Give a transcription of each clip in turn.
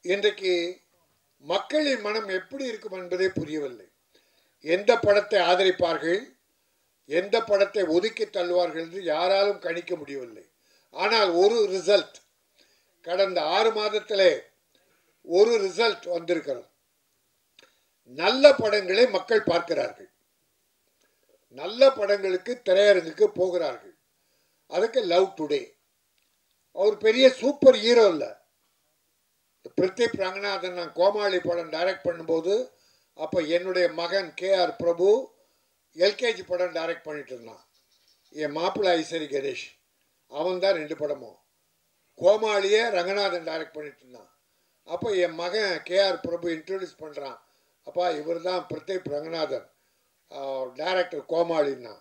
இன்றைக்கு மக்களின் மனம் எப்படி இருக்கும் என்பதே புரியவில்லை. எந்த படத்தை ஆதரிப்பார்கள், எந்த படத்தை ஒதுக்கி தள்ளுவார்கள் என்று யாராலும் கணிக்க முடியவில்லை. ஆனால் ஒரு ரிசல்ட், கடந்த 6 மாதத்திலே ஒரு ரிசல்ட் வந்திருக்கிறது. நல்ல படங்களை மக்கள் பார்க்கிறார்கள், நல்ல படங்களுக்கு திரையரங்குக்கு போகிறார்கள். அதுக்கு லவ் டுடே அவர் பெரிய சூப்பர் ஹீரோ இல்லை. பிரித்திப் ரங்கநாதன் நான் கோமாளி படம் டைரக்ட் பண்ணும்போது அப்போ என்னுடைய மகன் KR பிரபு எல்கேஜி படம் டைரக்ட் பண்ணிட்டு இருந்தான். என் மாப்பிள்ளை ஐசரி கணேஷ் அவன் தான் 2 படமும். கோமாளியே ரங்கநாதன் டைரக்ட் பண்ணிட்டு இருந்தான். அப்போ என் மகன் KR பிரபு இன்ட்ரடியூஸ் பண்ணுறான், அப்பா இவர் தான் பிரித்திப் ரங்கநாதன் டைரக்டர் கோமாளின்னா.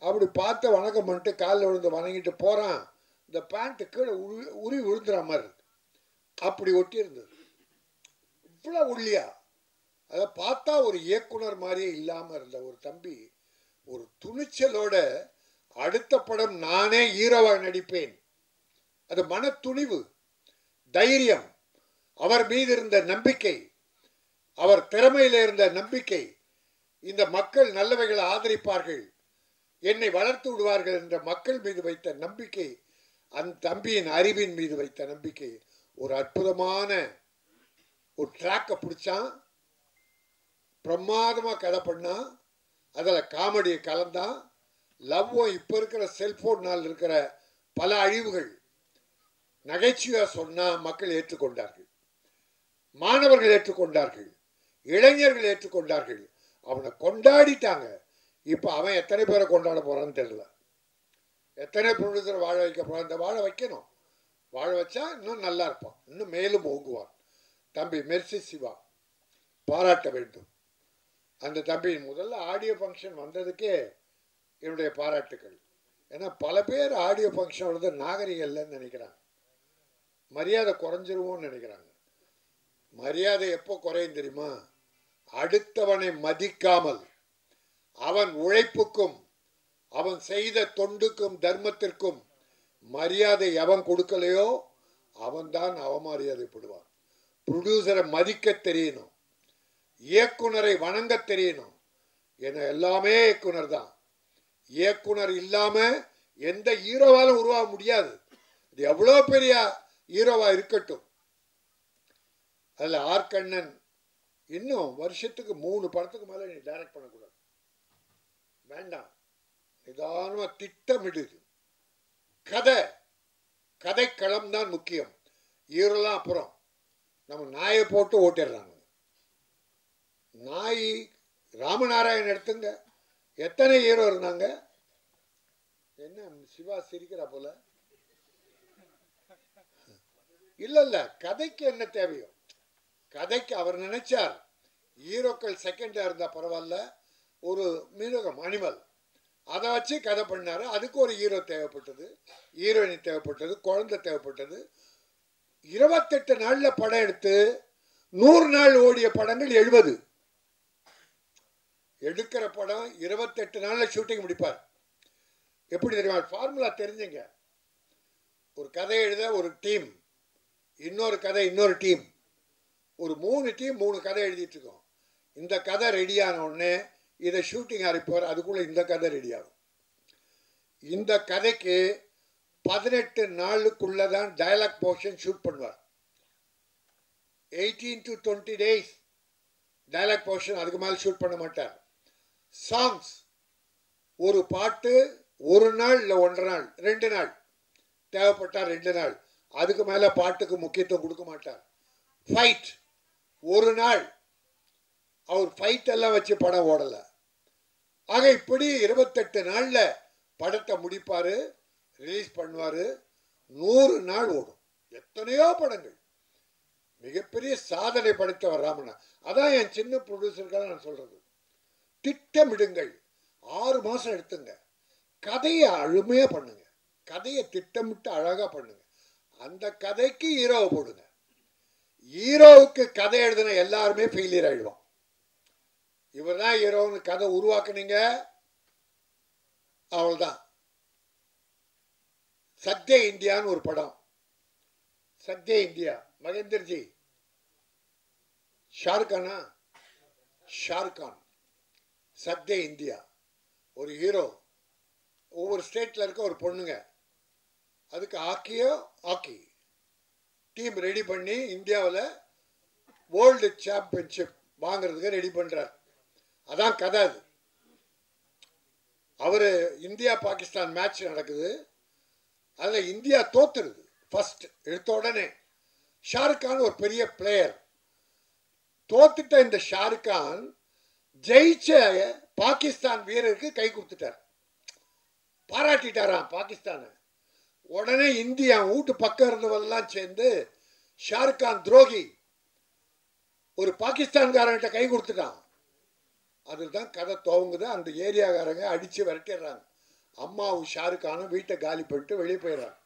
அப்படி பார்த்து வணக்கம் பண்ணிட்டு காலில் விழுந்து வணங்கிட்டு போகிறான். இந்த பேண்ட்டு கீழே உருவி விழுந்துற மாதிரி இருக்கு. அப்படி ஒட்டி இருந்தது, இவ்வளோ ஒல்லியா. அதை பார்த்தா ஒரு இயக்குனர் மாதிரியே இல்லாமல் இருந்த ஒரு தம்பி ஒரு துணிச்சலோட அடுத்த படம் நானே ஹீரோவாக நடிப்பேன், அது மன துணிவு, தைரியம், அவர் மீது இருந்த நம்பிக்கை, அவர் திறமையில் இருந்த நம்பிக்கை, இந்த மக்கள் நல்லவைகளை ஆதரிப்பார்கள், என்னை வளர்த்து விடுவார்கள் என்ற மக்கள் மீது வைத்த நம்பிக்கை, அந்த தம்பியின் அறிவின் மீது வைத்த நம்பிக்கை, ஒரு அற்புதமான ஒரு ட்ராக்கை பிடிச்சான். பிரமாதமாக கதை பண்ணான், அதில் காமெடியை கலந்தான். லவ்வும் இப்போ இருக்கிற செல்ஃபோனால் இருக்கிற பல அழிவுகள் நகைச்சுவையாக சொன்னால் மக்கள் ஏற்றுக்கொண்டார்கள், மாணவர்கள் ஏற்றுக்கொண்டார்கள், இளைஞர்கள் ஏற்றுக்கொண்டார்கள், அவனை கொண்டாடிட்டாங்க. இப்போ அவன் எத்தனை பேரை கொண்டாட போகிறான்னு தெரியல. எத்தனை ப்ரொடியூசர் வாழ வைக்க போகிறான். இந்த வாழ வைக்கணும், வாழ வச்சா இன்னும் நல்லா இருப்பான், இன்னும் மேலும் ஓங்குவான். தம்பி மெர்சி சிவா பாராட்ட வேண்டும். அந்த தம்பி முதல்ல ஆடியோ ஃபங்க்ஷன் வந்ததுக்கே என்னுடைய பாராட்டுக்கள். ஏன்னா பல பேர் ஆடியோ ஃபங்க்ஷன் வருது நாகரிகம் இல்லைன்னு நினைக்கிறாங்க, மரியாதை குறைஞ்சிருவோன்னு நினைக்கிறாங்க. மரியாதை எப்போ குறையும் தெரியுமா? அடுத்தவனை மதிக்காமல் அவன் உழைப்புக்கும் அவன் செய்த தொண்டுக்கும் தர்மத்திற்கும் மரியாதை எவன் கொடுக்கலையோ அவன்தான் அவமரியாதைப்படுவான். ப்ரொடியூசரை மதிக்க தெரியணும், இயக்குனரை வணங்க தெரியணும். ஏன்னா எல்லாமே இயக்குனர் தான். இயக்குனர் இல்லாமல் எந்த ஹீரோவாலும் உருவாக முடியாது. அது எவ்வளோ பெரிய ஹீரோவாக இருக்கட்டும். அதில் ஆர் கண்ணன் இன்னும் வருஷத்துக்கு 3 படத்துக்கு மேலே நீ டைரக்ட் பண்ணக்கூடாது, வேண்டாம், நிதானமாக திட்டமிடுது. கதைக்களம் தான் முக்கியம். ஹீரோலாம் அப்புறம் நம்ம நாயை போட்டு ஓட்டிடுறாங்க. நாய் ராமநாராயணன் எடுத்துங்க, எத்தனை ஹீரோ இருந்தாங்க. என்ன சிவா சிரிக்கிறா போல? இல்லை, கதைக்கு என்ன தேவையோ கதைக்கு அவர் நினைச்சார். ஹீரோக்கள் செகண்டாக இருந்தால் பரவாயில்ல, ஒரு மிருகம் அனிமல் அதை வச்சு கதை பண்ணார். அதுக்கு ஒரு ஹீரோ தேவைப்பட்டது, ஹீரோயின் தேவைப்பட்டது, குழந்தை தேவைப்பட்டது. 28 நாளில் படம் எடுத்து 100 நாள் ஓடிய படங்கள் 70. எடுக்கிற படம் 28 நாளில் ஷூட்டிங் முடிப்பார். எப்படி தெரியுமா? ஃபார்முலா தெரிஞ்சுங்க. ஒரு கதை எழுத ஒரு டீம், இன்னொரு கதை இன்னொரு டீம், ஒரு 3 டீம் 3 கதை எழுதிட்டு இருக்கோம். இந்த கதை ரெடியான உடனே இதை ஷூட்டிங் ஆரம்பிப்பார், அதுக்குள்ளே இந்த கதை ரெடியாகும். இந்த கதைக்கு 18 நாளுக்குள்ளே தான் டயலாக் போர்ஷன் ஷூட் பண்ணுவார். 18 to 20 days டயலாக் போர்ஷன், அதுக்கு மேலே ஷூட் பண்ண மாட்டார். சாங்ஸ், ஒரு பாட்டு 1 நாள் இல்லை 1.5 நாள் 2 நாள் தேவைப்பட்டால் 2 நாள், அதுக்கு மேலே பாட்டுக்கு முக்கியத்துவம் கொடுக்க மாட்டார். ஃபைட் 1 நாள், அவர் ஃபைட் எல்லாம் வச்சு படம் ஓடலை. ஆக இப்படி 28 நாளில் படத்தை முடிப்பார், ரிலீஸ் பண்ணுவார். 100 நாள் ஓடும். எத்தனையோ படங்கள், மிகப்பெரிய சாதனை படைத்தவர் ராமண்ணா. அதான் என் சின்ன ப்ரொடியூசருக்காக நான் சொல்கிறது, திட்டமிடுங்கள். 6 மாதம் எடுத்துங்க, கதையை அழுமையாக பண்ணுங்க, கதையை திட்டமிட்டு அழகாக பண்ணுங்க. அந்த கதைக்கு ஹீரோவை போடுங்க. ஹீரோவுக்கு கதை எழுதின எல்லாருமே ஃபெயிலியர் ஆகிடுவான். இவர் தான் ஹீரோன்னு கதை உருவாக்குனீங்க, அவள்தான். சத்ய இந்தியான்னு ஒரு படம், சத்ய இந்தியா, மகேந்திரஜி ஷாருக்கானா? ஷாருக்கான், சத்ய இந்தியா, ஒரு ஹீரோ. ஒவ்வொரு ஸ்டேட்டில் இருக்க ஒரு பொண்ணுங்க, அதுக்கு ஹாக்கி டீம் ரெடி பண்ணி இந்தியாவில் வேர்ல்டு சாம்பியன்ஷிப் வாங்கிறதுக்கு ரெடி பண்ணுறார். அதான் கதை. அது அவர் இந்தியா பாகிஸ்தான் மேட்ச் நடக்குது, அதில் இந்தியா தோத்துருது. ஃபர்ஸ்ட் எடுத்த உடனே ஷாருக்கான் ஒரு பெரிய பிளேயர். தோத்துட்ட இந்த ஷாருக்கான் ஜெயிச்ச பாகிஸ்தான் வீரருக்கு கை கொடுத்துட்டார், பாராட்டிட்டாராம் பாகிஸ்தானை. உடனே இந்தியா வீட்டு பக்கம் இருந்தவெல்லாம் சேர்ந்து ஷாருக்கான் துரோகி, ஒரு பாகிஸ்தான்காரங்கிட்ட கை கொடுத்துட்டான். அதில் தான் கதை துவங்குது. அந்த ஏரியாக்காரங்க அடித்து விரட்டிடுறாங்க. அம்மாவும் ஷாருக்கானும் வீட்டை காலி பண்ணிட்டு வெளியே போயிடுறாங்க.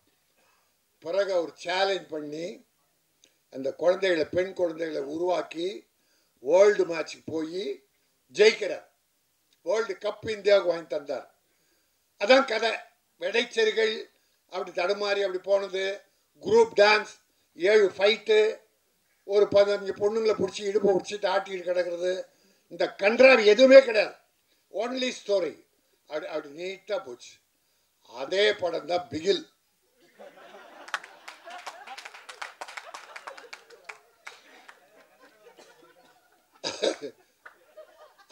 பிறகு அவர் சேலஞ்ச் பண்ணி அந்த குழந்தைகளை, பெண் குழந்தைகளை உருவாக்கி வேர்ல்டு மேட்சுக்கு போய் ஜெயிக்கிறார். வேர்ல்டு கப் இந்தியாவுக்கு வாங்கி தந்தார். அதான் கதை. விடைச்செறிகள் அப்படி தடுமாறி அப்படி போனது, குரூப் டான்ஸ், 7 ஃபைட்டு, ஒரு 15 பொண்ணுங்களை பிடிச்சி இடுப்பை பிடிச்சிட்டு ஆட்டிட்டு கிடக்கிறது, இந்த கன்றாவி எதுவுமே கிடையாது. Only story. அப்படி நீட்டாக போச்சு. அதே படம் தான் பிகில்.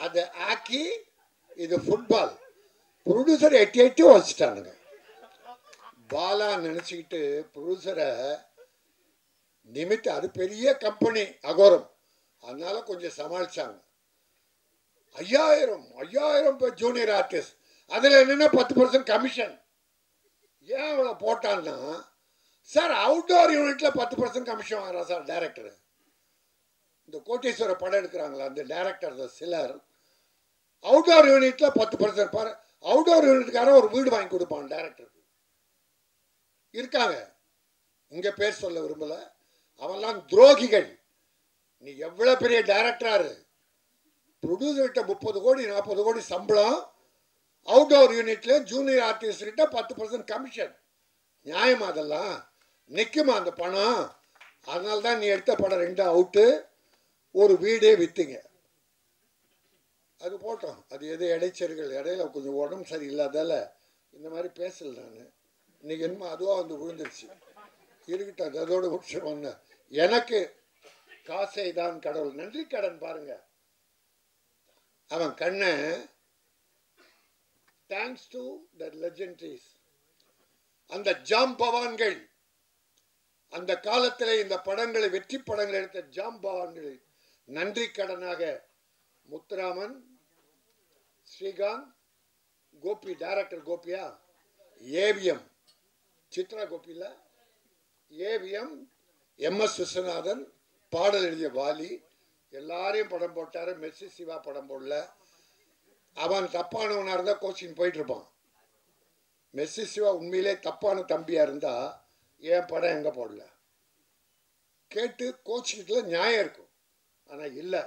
அது ஹாக்கி, இது ஃபுட்பால். ப்ரொடியூசர் எட்டி வச்சுட்டானுங்க. பாலா நினச்சிக்கிட்டு ப்ரொடியூசரை நிமித்து, அது பெரிய கம்பெனி அகோரம், அதனால கொஞ்சம் சமாளிச்சாங்க. 5000 பேர் ஜூனியர் ஆர்டிஸ்ட், அதில் என்னென்ன 10% கமிஷன். ஏன் அவ்வளோ போட்டான்னா, சார் அவுட்டோர் யூனிட்டில் 10% கமிஷன் வாங்குறான் சார் டைரக்டர். இந்த கோட்டீஸ்வர படம் எடுக்கிறாங்களா அந்த டைரக்டர் சிலர், அவுட்டோர் யூனிட்டில் 10%. அவுட்டோர் யூனிட்டுக்காரன் ஒரு வீடு வாங்கி கொடுப்பான் டைரக்டருக்கு. இருக்காங்க, இங்கே பேர் சொல்ல விரும்பலை. அவெல்லாம் துரோகிகள். நீ எவ்வளோ பெரிய டைரக்டராரு, ப்ரொடியூசர்கிட்ட 30 கோடி 40 கோடி சம்பளம், அவுட்டோர் யூனிட்ல ஜூனியர் ஆர்டிஸ்ட்கிட்ட 10% கமிஷன். நியாயமா? அதெல்லாம் நிற்குமா அந்த பணம்? அதனால தான் நீ எடுத்த படம் 2 அவுட்டு, ஒரு வீடே விற்றுங்க. அது போட்டோம். அது எது இடைச்சர்கள், இடையில கொஞ்சம் உடம்பு சரியில்லாதால இந்த மாதிரி பேசல. நான் இன்னைக்கு என்னமோ அதுவாக வந்து விழுந்துருச்சு. இருக்கட்டும், அதோட விஷயம் ஒன்று. எனக்கு காசை தான் கடவுள். நன்றி கடன் பாருங்க. அவன் கண்ண தேங்க்ஸ் டு த லெஜெண்டரிஸ், அந்த ஜாம்பவான்கள், அந்த காலத்தில் இந்த படங்களை, வெற்றி படங்களை எடுத்த ஜாம்பவான்கள் நன்றி கடனாக முத்துராமன், ஸ்ரீகாந்த், கோபி, டைரக்டர் கோபியா, ஏவிஎம் சித்ரா கோபியில், ஏவிஎம் MS விஸ்வநாதன், பாடல் எழுதிய வாலி, எல்லாரையும் படம் போட்டார். மெர்சி சிவா படம் போடல. அவன் தப்பானவனாக இருந்தால் கோச்சிங் போயிட்டு இருப்பான். மெர்சி சிவா உண்மையிலே தப்பான தம்பியாக இருந்தால் ஏன் படம் எங்கே போடல கேட்டு கோச்சிக்கிட்டுல நியாயம் இருக்கும். ஆனால் இல்லை,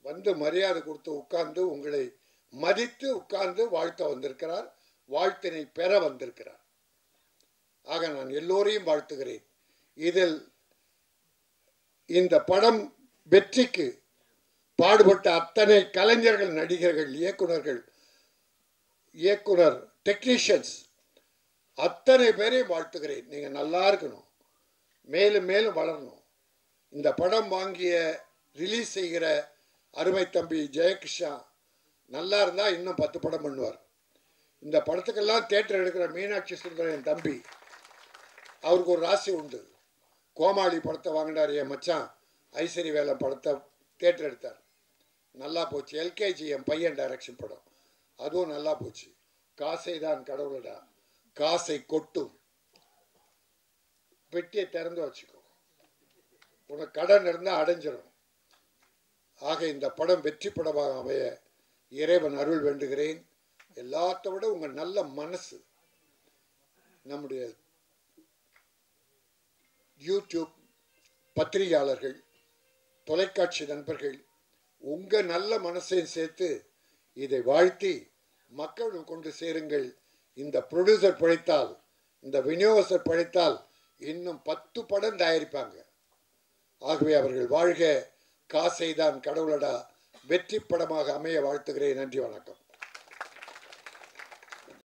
வந்து மரியாதை கொடுத்து உட்கார்ந்து உங்களை மதித்து உட்கார்ந்து வாழ்த்த வந்திருக்கிறார், வாழ்த்தினை பெற வந்திருக்கிறார். ஆக நான் எல்லோரையும் வாழ்த்துகிறேன். இதில் இந்த படம் வெற்றிக்கு பாடுபட்ட அத்தனை கலைஞர்கள், நடிகர்கள், இயக்குனர், டெக்னீஷியன்ஸ் அத்தனை பேரையும் வாழ்த்துகிறேன். நீங்கள் நல்லா இருக்கணும், மேலும் மேலும் வளரணும். இந்த படம் வாங்கிய ரிலீஸ் செய்கிற அருமை தம்பி ஜெயகிருஷ்ணா நல்லா இருந்தால் இன்னும் 10 படம் பண்ணுவார். இந்த படத்துக்கெல்லாம் தியேட்டர் எடுக்கிற மீனாட்சி சுந்தரம் என் தம்பி, அவருக்கு ஒரு ராசி உண்டு. கோமாளி படத்தை வாங்கினார் என் மச்சான், ஐஸ்வரி வேலை படத்தை தியேட்டர் எடுத்தார், நல்லா போச்சு. LKG என் பையன் டைரக்ஷன் படம், அதுவும் நல்லா போச்சு. காசை தான் கடவுளடா, காசை கொட்டும், பெட்டியை திறந்து வச்சுக்கோ, உனக்கு கடன் இருந்தால் அடைஞ்சிடும். ஆக இந்த படம் வெற்றி படமாக அமைய இறைவன் அருள் வேண்டுகிறேன். எல்லாத்த விட உங்கள் நல்ல மனசு, நம்முடைய யூடியூப் பத்திரிகையாளர்கள், தொலைக்காட்சி நண்பர்கள், உங்கள் நல்ல மனசையும் சேர்த்து இதை வாழ்த்தி மக்களும் கொண்டு சேருங்கள். இந்த ப்ரொடியூசர் படைத்தால், இந்த விநியோகஸ்தர் படைத்தால் இன்னும் 10 படம் தயாரிப்பாங்க. ஆகவே அவர்கள் வாழ்க, காசை தான் கடவுளடா வெற்றி படமாக அமைய வாழ்த்துகிறேன். நன்றி, வணக்கம்.